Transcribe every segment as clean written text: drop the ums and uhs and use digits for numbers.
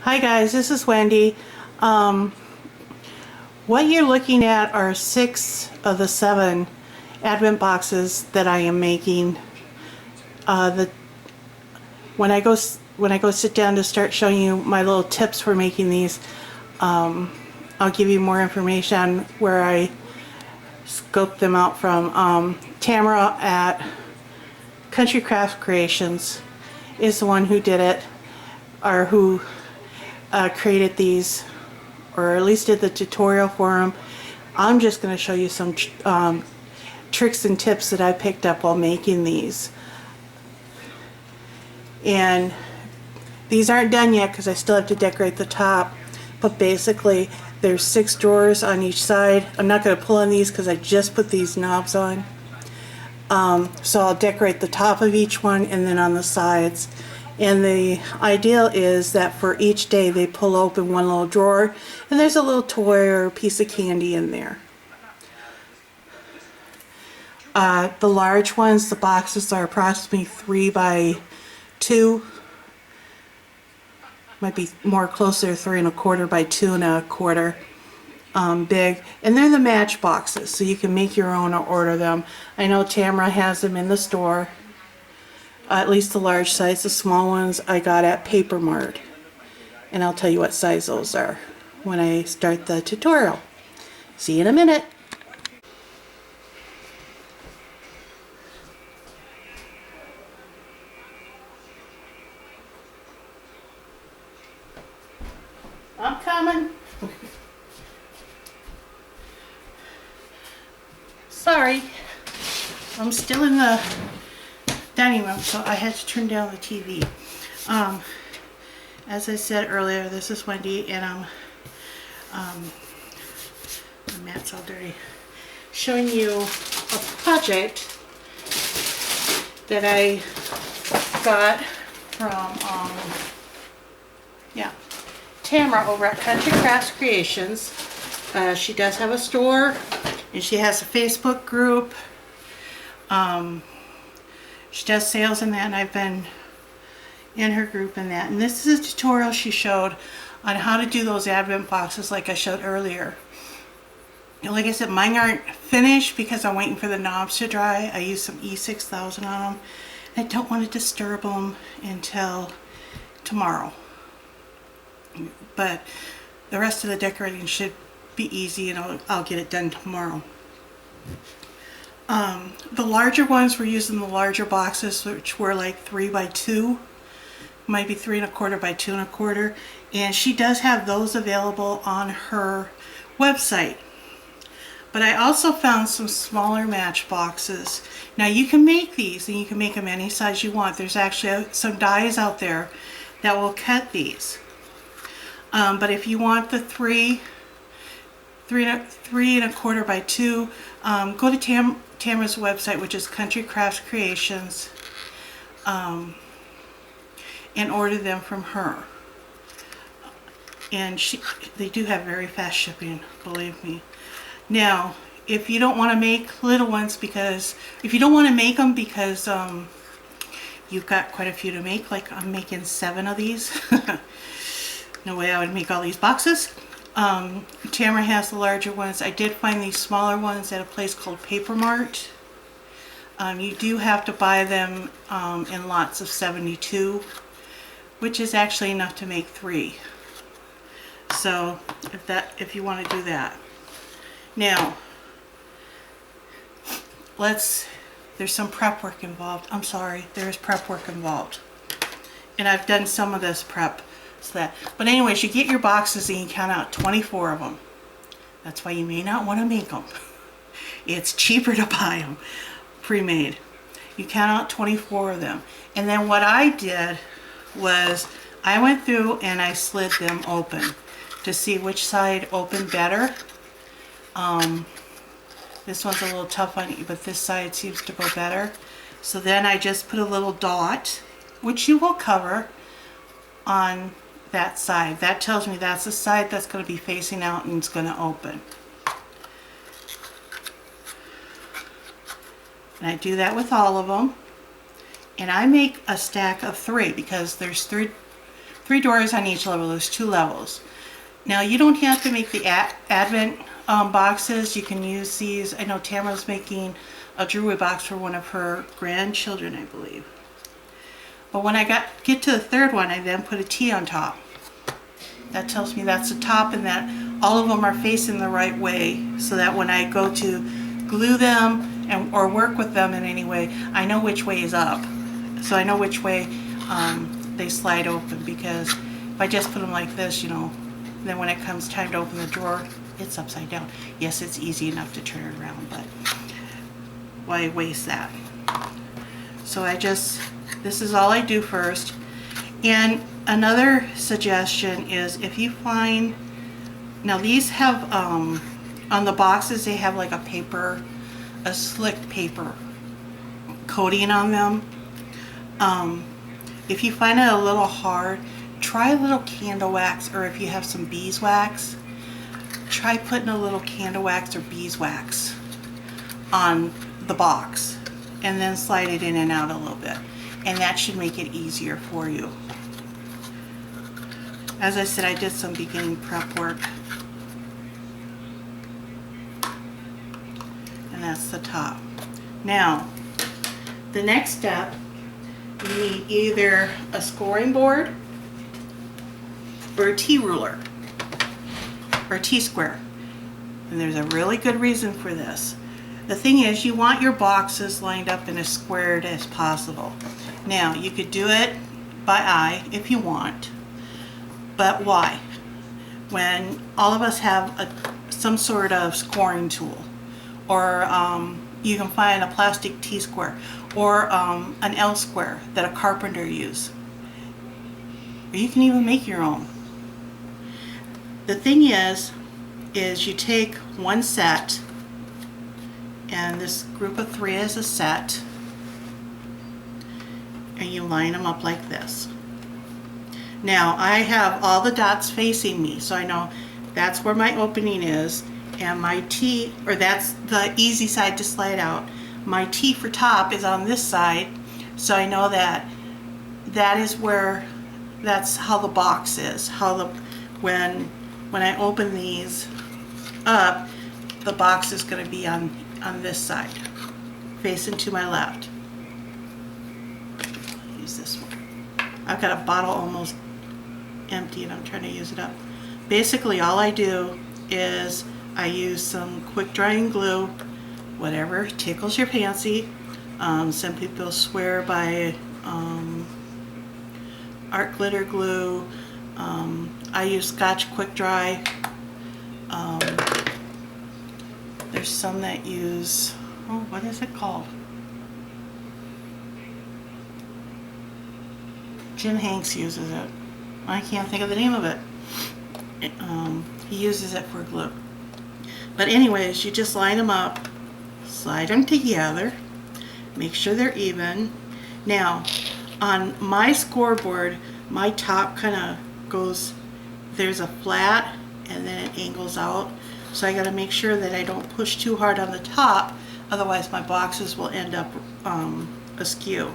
Hi guys, this is Wendy. What you're looking at are 6 of the 7 Advent boxes that I am making. When I go sit down to start showing you my little tips for making these, I'll give you more information on where I scoped them out from. Tamra at Country Craft Creations is the one who did it, or who created these, or at least did the tutorial for them. I'm just going to show you some tricks and tips that I picked up while making these. And these aren't done yet because I still have to decorate the top, but basically there's 6 drawers on each side. I'm not going to pull on these because I just put these knobs on. So I'll decorate the top of each one and then on the sides. And the ideal is that for each day they pull open one little drawer and there's a little toy or a piece of candy in there. The large ones, the boxes are approximately 3 by 2. Might be more closer to 3 1/4 by 2 1/4 big. And they're the match boxes, so you can make your own or order them. I know Tamra has them in the store. At least the large size. The small ones I got at Paper Mart. And I'll tell you what size those are when I start the tutorial. See you in a minute. I'm coming. Sorry. I'm still in the dining room, so I had to turn down the TV. As I said earlier, this is Wendy, and the mat's all dirty. Showing you a project that I got from Tamra over at Country Crafts Creations. She does have a store, and she has a Facebook group. She does sales in that, and I've been in her group in that. And this is a tutorial she showed on how to do those Advent boxes like I showed earlier. And like I said, mine aren't finished because I'm waiting for the knobs to dry. I used some E6000 on them. I don't want to disturb them until tomorrow. But the rest of the decorating should be easy, and I'll get it done tomorrow. The larger ones, we're using the larger boxes, which were like 3 by 2, might be 3 1/4 by 2 1/4, and she does have those available on her website. But I also found some smaller match boxes. Now you can make these, and you can make them any size you want. There's actually some dies out there that will cut these. But if you want the 3 1/4 by 2, go to Tamra's website, which is Country Crafts Creations, and order them from her. And they do have very fast shipping, believe me. Now, if you don't want to make little ones, because if you don't want to make them because you've got quite a few to make, like I'm making 7 of these. No way I would make all these boxes. Tamra has the larger ones. I did find these smaller ones at a place called Paper Mart. You do have to buy them in lots of 72, which is actually enough to make 3. So if you want to do that. Now, there's some prep work involved. I'm sorry, there's prep work involved. And I've done some of this prep. But anyways, you get your boxes and you count out 24 of them. That's why you may not want to make them. It's cheaper to buy them pre-made. You count out 24 of them. And then what I did was I went through and I slid them open to see which side opened better. This one's a little tough on you, but this side seems to go better. So then I just put a little dot, which you will cover on that side. That tells me that's the side that's going to be facing out and it's going to open. And I do that with all of them. And I make a stack of 3 because there's 3 drawers on each level. There's 2 levels. Now you don't have to make the Advent boxes. You can use these. I know Tamra's making a jewelry box for one of her grandchildren, I believe. But when I get to the 3rd one, I then put a T on top. That tells me that's the top and that all of them are facing the right way, so that when I go to glue them or work with them in any way, I know which way is up. So I know which way they slide open, because if I just put them like this, you know, then when it comes time to open the drawer, it's upside down. Yes, it's easy enough to turn it around, but why waste that? So this is all I do first. And another suggestion is, if you find, now these have, on the boxes, they have like a slick paper coating on them. If you find it a little hard, try a little candle wax, or if you have some beeswax, try putting a little candle wax or beeswax on the box and then slide it in and out a little bit, and that should make it easier for you. As I said, I did some beginning prep work, and that's the top. Now the next step, you need either a scoring board or a T-ruler or a T-square, and there's a really good reason for this. The thing is, you want your boxes lined up in as squared as possible. Now, you could do it by eye if you want, but why? When all of us have some sort of scoring tool, or you can find a plastic T-square or an L-square that a carpenter uses, or you can even make your own. The thing is you take one set, and this group of 3 is a set, and you line them up like this. Now I have all the dots facing me, so I know that's where my opening is, and my T, or that's the easy side to slide out. My T for top is on this side, so I know that is where, that's how the box is, how when I open these up, the box is going to be on this side, facing to my left. Use this one. I've got a bottle almost empty and I'm trying to use it up. Basically all I do is I use some quick drying glue, whatever tickles your fancy. Some people swear by art glitter glue. I use Scotch quick dry. There's some that use, oh, what is it called? Jim Hanks uses it. I can't think of the name of it. He uses it for glue. But anyways, you just line them up, slide them together, make sure they're even. Now, on my scoreboard, my top kind of goes, there's a flat and then it angles out. So I got to make sure that I don't push too hard on the top, otherwise my boxes will end up askew.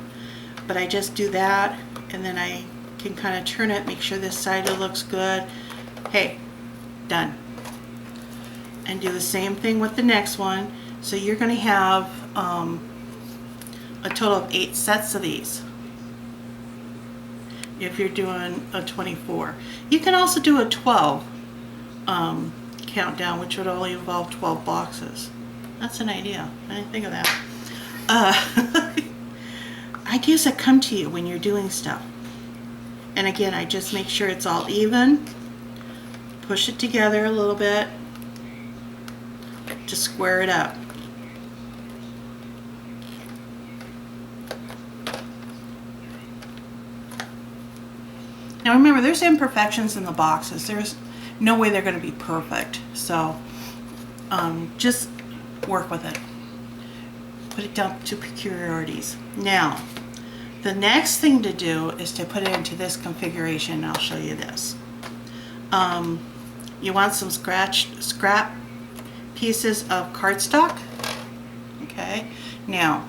But I just do that, and then I can kind of turn it, make sure this side looks good. Hey, done. And do the same thing with the next one. So you're going to have a total of 8 sets of these if you're doing a 24. You can also do a 12 countdown, which would only involve 12 boxes. That's an idea. I didn't think of that. Ideas that come to you when you're doing stuff. And again, I just make sure it's all even. Push it together a little bit to square it up. Now remember, there's imperfections in the boxes. There's no way they're going to be perfect. So just work with it. Put it down to priorities. Now, the next thing to do is to put it into this configuration. I'll show you this. You want some scrap pieces of cardstock. Okay. Now,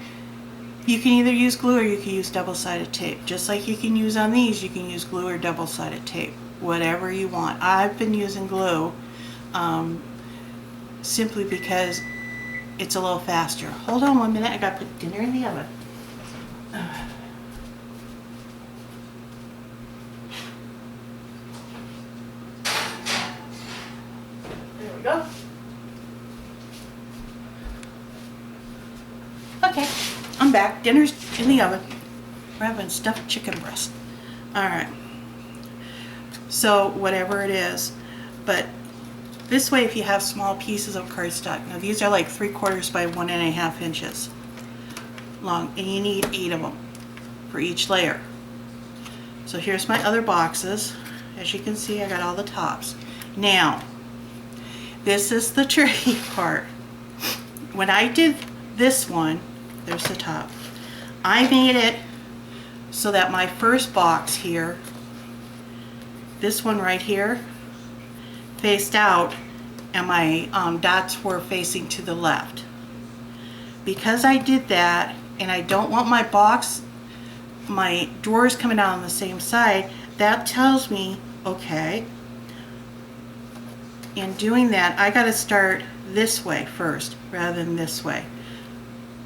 You can either use glue or you can use double-sided tape. Just like you can use on these, you can use glue or double-sided tape. Whatever you want. I've been using glue simply because it's a little faster. Hold on 1 minute, I gotta put dinner in the oven. There we go. Okay, I'm back. Dinner's in the oven. We're having stuffed chicken breast. Alright. So, whatever it is. But this way, if you have small pieces of cardstock, now these are like 3/4 by 1.5 inches long, and you need 8 of them for each layer. So here's my other boxes. As you can see, I got all the tops. Now, this is the tricky part. When I did this one, there's the top. I made it so that my first box here, this one right here, faced out and my dots were facing to the left. Because I did that and I don't want my box, my drawers coming out on the same side, that tells me, okay, in doing that, I got to start this way first rather than this way.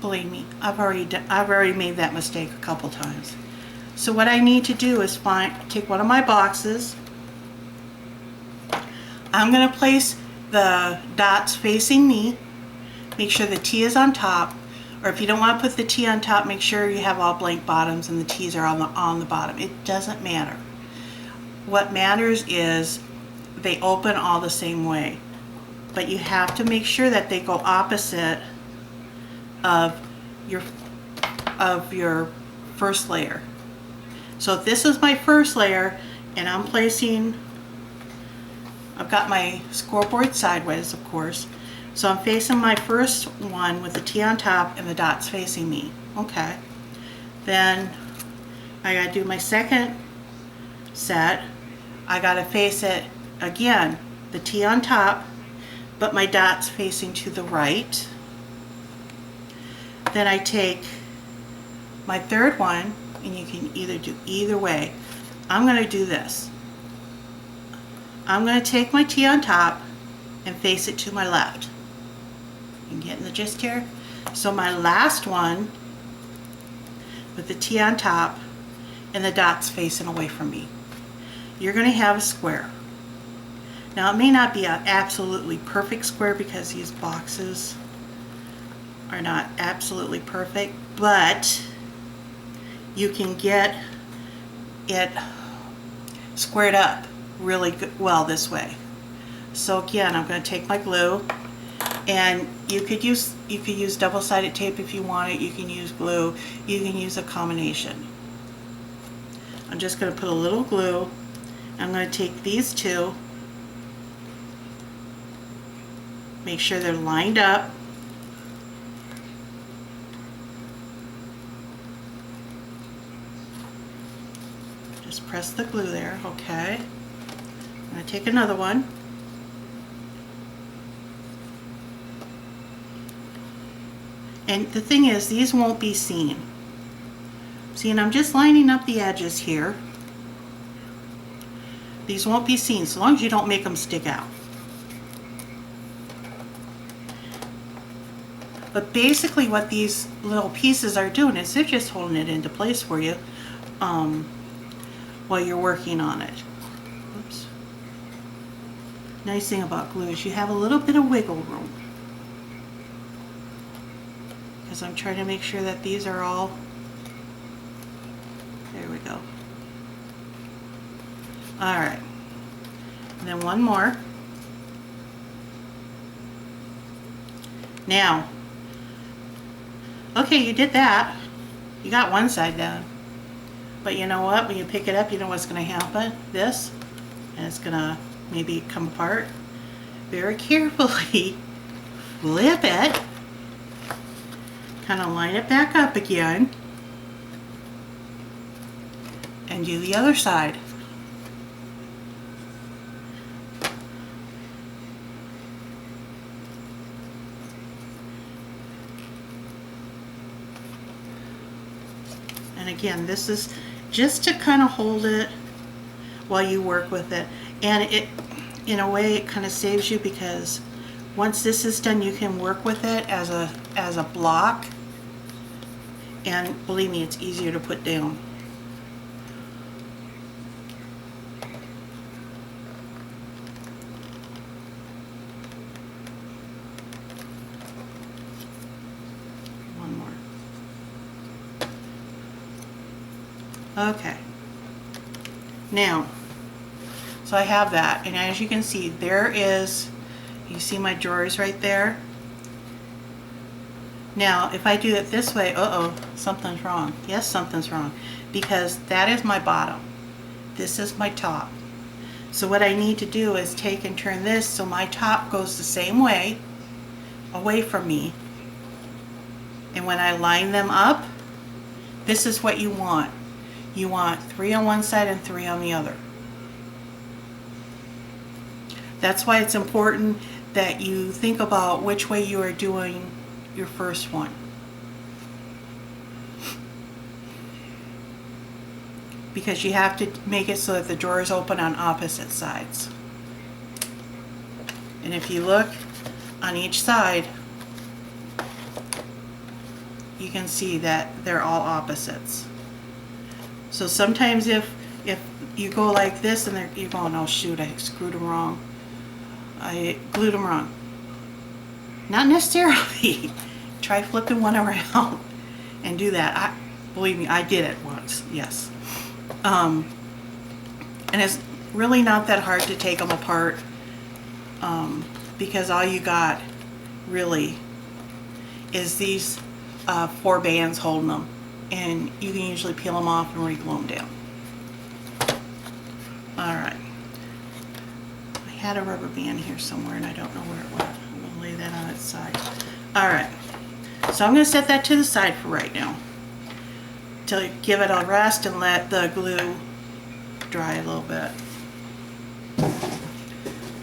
Believe me, I've already made that mistake a couple times. So what I need to do is take one of my boxes. I'm going to place the dots facing me. Make sure the T is on top. Or if you don't want to put the T on top, make sure you have all blank bottoms and the T's are on the bottom. It doesn't matter. What matters is they open all the same way. But you have to make sure that they go opposite of your first layer. So if this is my first layer and I'm placing, I've got my scoreboard sideways, of course, so I'm facing my first one with the T on top and the dots facing me. Okay, then I gotta do my second set. I gotta face it again, the T on top, but my dots facing to the right. Then I take my third one, and you can either do either way. I'm going to do this. I'm going to take my T on top and face it to my left. You getting the gist here? So my last one with the T on top and the dots facing away from me. You're going to have a square. Now it may not be an absolutely perfect square because these boxes are not absolutely perfect, but you can get it squared up really good, well this way. So again, I'm going to take my glue, and you could use double-sided tape if you want it. You can use glue. You can use a combination. I'm just going to put a little glue. I'm going to take these two, make sure they're lined up. Just press the glue there, okay. I'm going to take another one. And the thing is, these won't be seen. See, and I'm just lining up the edges here. These won't be seen, so long as you don't make them stick out. But basically what these little pieces are doing is they're just holding it into place for you while you're working on it. Oops. Nice thing about glue is you have a little bit of wiggle room. Because I'm trying to make sure that these are all, there we go. Alright. And then one more. Now, okay, you did that. You got one side done. But you know what? When you pick it up, you know what's going to happen? This. And it's going to maybe come apart. Very carefully flip it. Kind of line it back up again. And do the other side. And again, this is just to kind of hold it while you work with it. And it, in a way, it kind of saves you, because once this is done, you can work with it as a block. And believe me, it's easier to put down. One more. Okay. Now, so I have that, and as you can see, there is, you see my drawers right there? Now, if I do it this way, uh-oh, something's wrong. Yes, something's wrong, because that is my bottom. This is my top. So what I need to do is take and turn this so my top goes the same way, away from me. And when I line them up, this is what you want. You want 3 on one side and 3 on the other. That's why it's important that you think about which way you are doing your first one. Because you have to make it so that the drawers open on opposite sides. And if you look on each side, you can see that they're all opposites. So sometimes if you go like this and you're going, oh shoot, I screwed them wrong. I glued them wrong. Not necessarily. Try flipping one around and do that. Believe me, I did it once, yes. And it's really not that hard to take them apart, because all you got really is these 4 bands holding them, and you can usually peel them off and re-glue them down. Alright. I had a rubber band here somewhere and I don't know where it went. I'm going to lay that on its side. Alright. So I'm going to set that to the side for right now, to give it a rest and let the glue dry a little bit.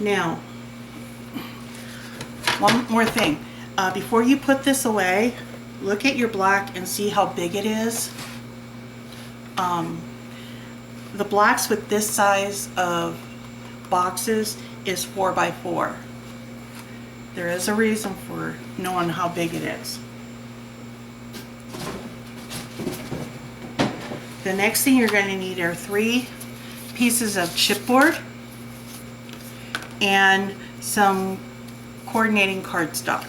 Now, one more thing. Before you put this away, look at your block and see how big it is. The blocks with this size of boxes is 4 by 4. There is a reason for knowing how big it is. The next thing you're going to need are 3 pieces of chipboard and some coordinating cardstock.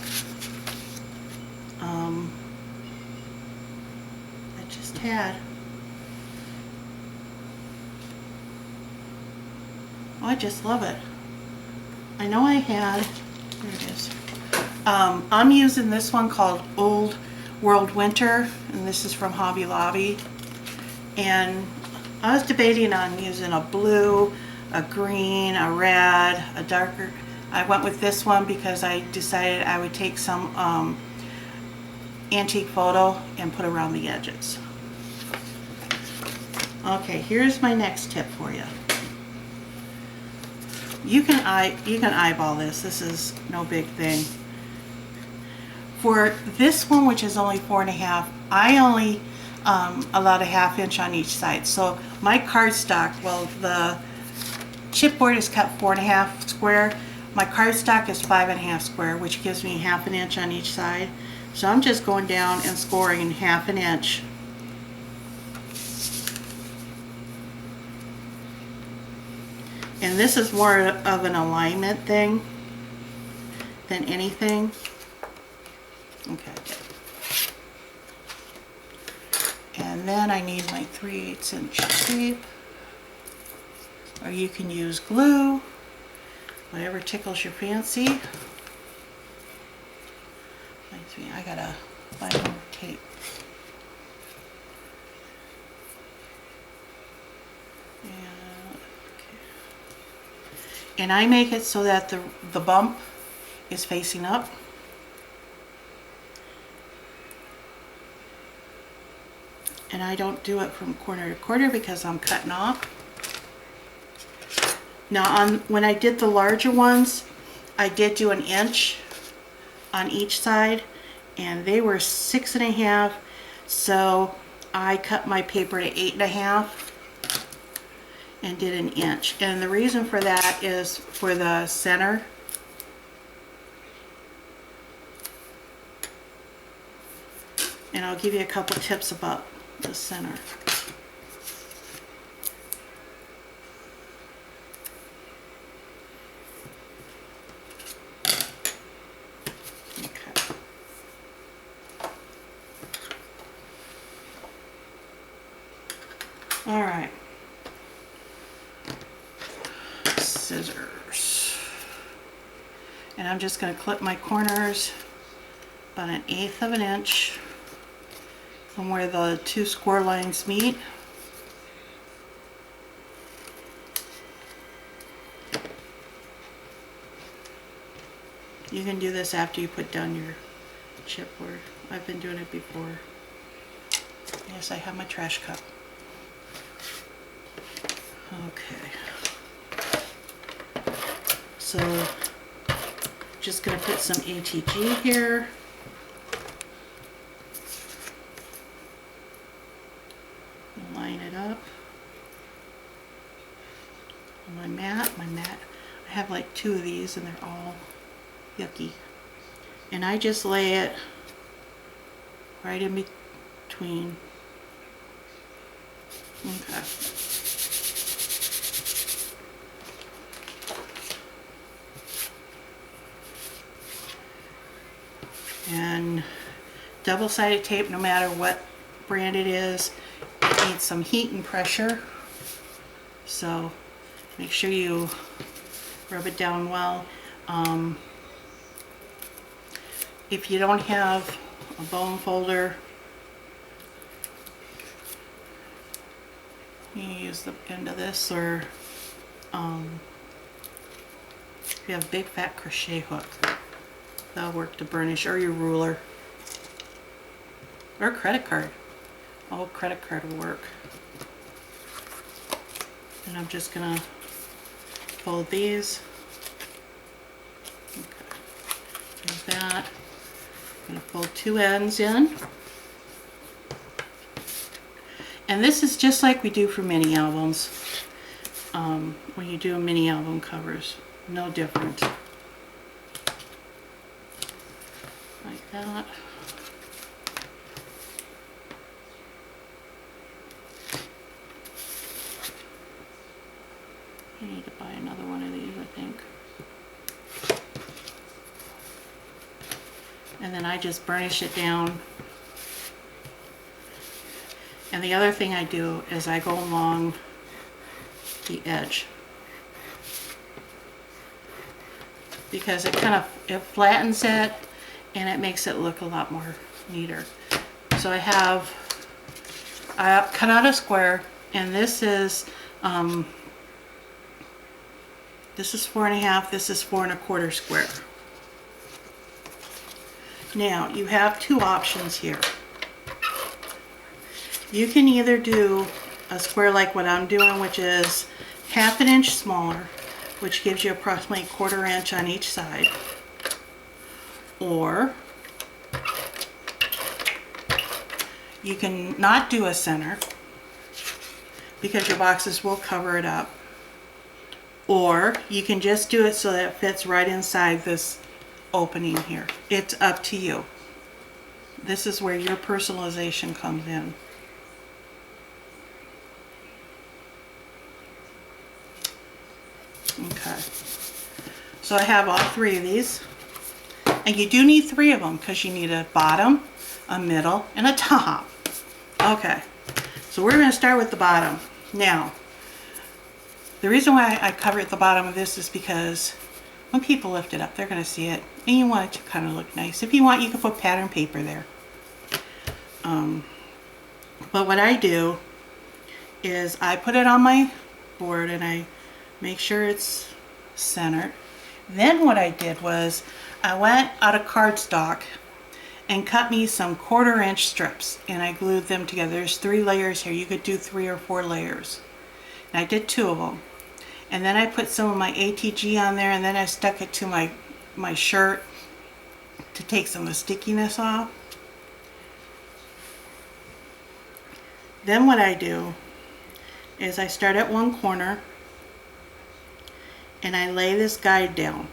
I just had, oh, I just love it. I know I had, there it is. I'm using this one called Old World Winter, and this is from Hobby Lobby. And I was debating on using a blue, a green, a red, a darker. I went with this one because I decided I would take some antique photo and put around the edges. Okay, here's my next tip for you. You can eyeball this. This is no big thing. For this one, which is only 4.5, I only allowed a 1/2 inch on each side. So my cardstock, well, the chipboard is cut 4.5 square. My cardstock is 5.5 square, which gives me 1/2 inch on each side. So I'm just going down and scoring 1/2 inch. And this is more of an alignment thing than anything. Okay. And then I need my 3/8 inch tape, or you can use glue, whatever tickles your fancy. I gotta find more tape. And I make it so that the bump is facing up. And I don't do it from corner to corner because I'm cutting off. Now when I did the larger ones, I did do 1 inch on each side, and they were 6.5. So I cut my paper to 8.5 and did an inch. And the reason for that is for the center. And I'll give you a couple tips about the center. Okay. All right. Scissors. And I'm just going to clip my corners about 1/8 of an inch from where the two score lines meet. You can do this after you put down your chipboard. I've been doing it before. Yes, I have my trash cup. Okay. So, just going to put some ATG here. Line it up on my mat. I have like 2 of these and they're all yucky. And I just lay it right in between. Okay. And double-sided tape, no matter what brand it is, it needs some heat and pressure. So make sure you rub it down well. If you don't have a bone folder, you can use the end of this, or if you have a big fat crochet hook, that'll work to burnish, or your ruler, or a credit card. Oh, credit card will work. And I'm just gonna fold these. Okay. There's that. I'm gonna fold 2 ends in. And this is just like we do for mini albums. When you do mini album covers, no different. Like that. I need to buy another one of these, I think. And then I just burnish it down. And the other thing I do is I go along the edge, because it flattens it and it makes it look a lot more neater. So I cut out a square, and this is 4.5, this is 4 1/4 square. Now you have 2 options here. You can either do a square like what I'm doing, which is 1/2 inch smaller, which gives you approximately 1/4 inch on each side, or you can not do a center because your boxes will cover it up, or you can just do it so that it fits right inside this opening here. It's up to you. This is where your personalization comes in. Okay, so I have all 3 of these, and you do need 3 of them because you need a bottom, a middle, and a top. Okay, so we're going to start with the bottom. Now, the reason why I cover at the bottom of this is because when people lift it up, they're going to see it, and you want it to kind of look nice. If you want, you can put pattern paper there. But what I do is I put it on my board and I make sure it's centered. Then what I did was I went out of cardstock and cut me some 1/4 inch strips, and I glued them together. There's 3 layers here. You could do 3 or 4 layers. And I did 2 of them. And then I put some of my ATG on there, and then I stuck it to my shirt to take some of the stickiness off. Then what I do is I start at one corner and I lay this guide down.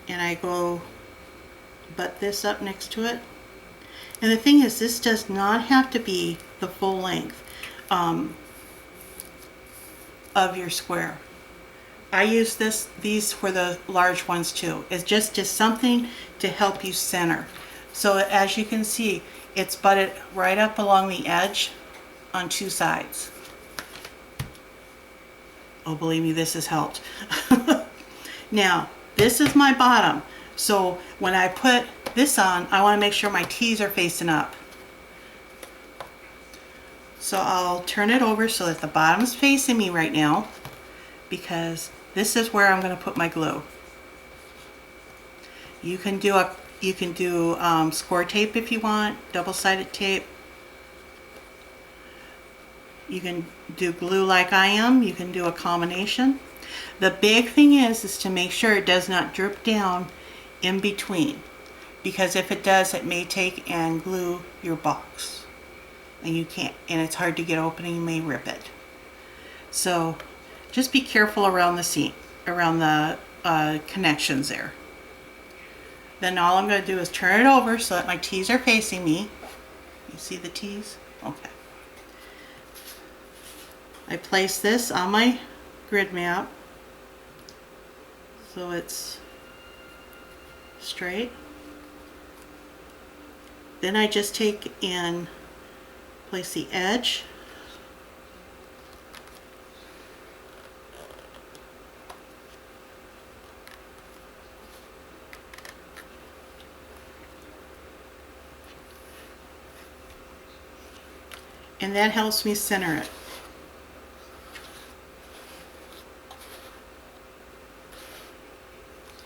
And I go butt this up next to it. And the thing is, this does not have to be the full length of your square. I use these for the large ones too. It's just something to help you center. So as you can see, it's butted right up along the edge on two sides. Oh, believe me, this has helped. Now, this is my bottom. So when I put this on, I want to make sure my T's are facing up. So I'll turn it over so that the bottom's facing me right now, because this is where I'm going to put my glue. You can do score tape if you want, double-sided tape. You can do glue like I am. You can do a combination. The big thing is to make sure it does not drip down in between, because if it does, it may take and glue your box, and you can't, and it's hard to get open and you may rip it. So just be careful around the seam, around the connections there. Then all I'm going to do is turn it over so that my T's are facing me. You see the T's? Okay. I place this on my grid map so it's straight. Then I just take and place the edge. And that helps me center it.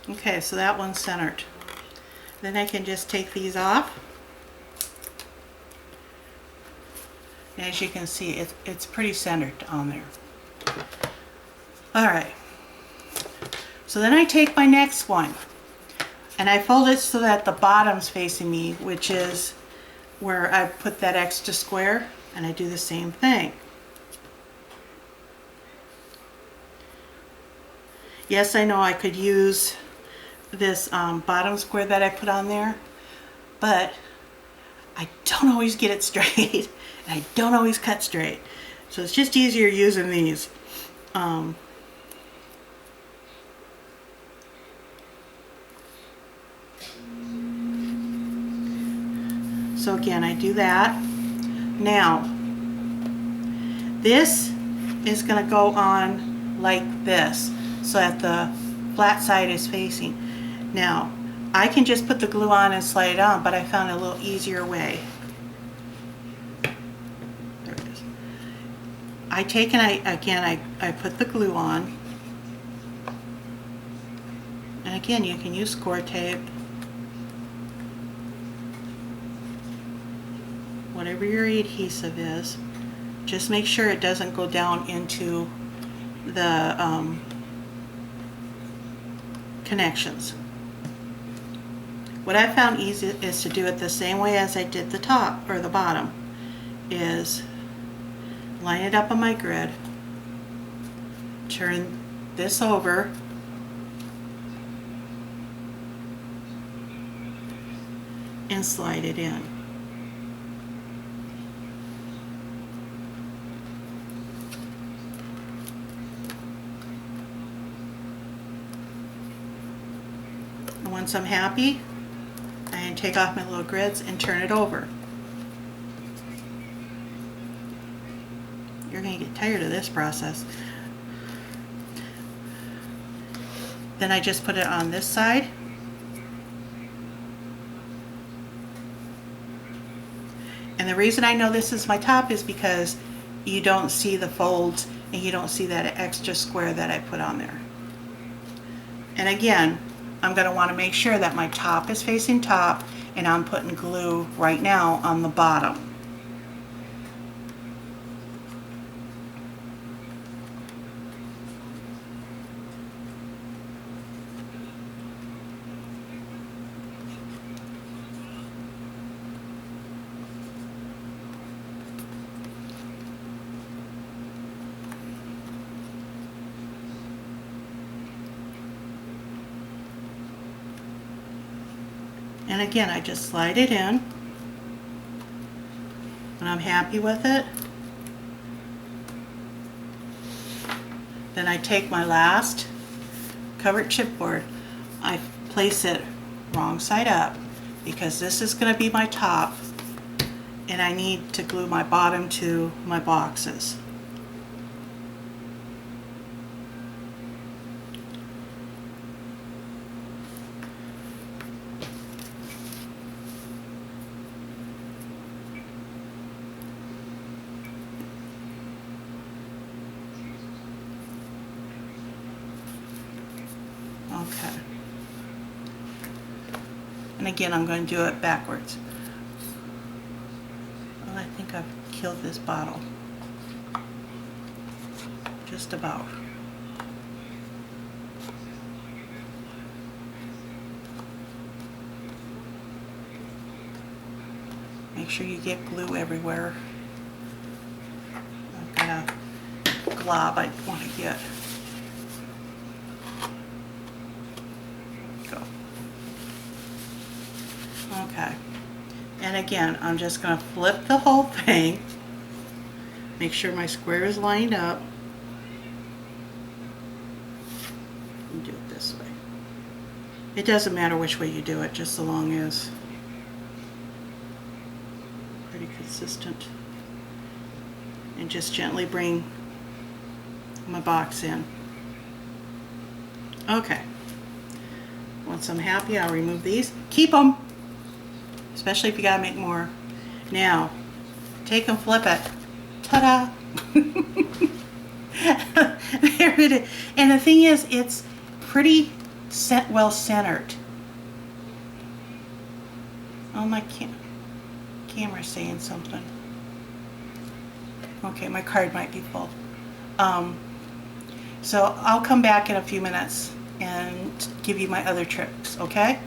Okay, so that one's centered. Then I can just take these off. And as you can see, it's pretty centered on there. Alright, so then I take my next one and I fold it so that the bottom's facing me, which is where I put that extra square, and I do the same thing. Yes, I know I could use this bottom square that I put on there, but I don't always get it straight and I don't always cut straight, so it's just easier using these. So again, I do that. Now this is going to go on like this so that the flat side is facing. Now I can just put the glue on and slide it on, but I found a little easier way. There it is. I take and I put the glue on, and again you can use score tape, whatever your adhesive is. Just make sure it doesn't go down into the connections. What I found easy is to do it the same way as I did the top or the bottom, is line it up on my grid, turn this over, and slide it in. And once I'm happy, I can take off my little grids and turn it over. You're going to get tired of this process. Then I just put it on this side. And the reason I know this is my top is because you don't see the folds and you don't see that extra square that I put on there. And again, I'm going to want to make sure that my top is facing top, and I'm putting glue right now on the bottom. And again, I just slide it in. When I'm happy with it, then I take my last covered chipboard, I place it wrong side up because this is going to be my top and I need to glue my bottom to my boxes. Okay. And again, I'm going to do it backwards. Well, I think I've killed this bottle. Just about. Make sure you get glue everywhere. I've got a glob I want to get. Go. Okay. And again, I'm just going to flip the whole thing. Make sure my square is lined up. And do it this way. It doesn't matter which way you do it, just so long as pretty consistent. And just gently bring my box in. Okay. Once I'm happy, I'll remove these. Keep them, especially if you gotta make more. Now, take and flip it. Ta-da! There it is. And the thing is, it's pretty well centered. Oh, my camera's saying something. Okay, my card might be full. So I'll come back in a few minutes and give you my other tricks, okay?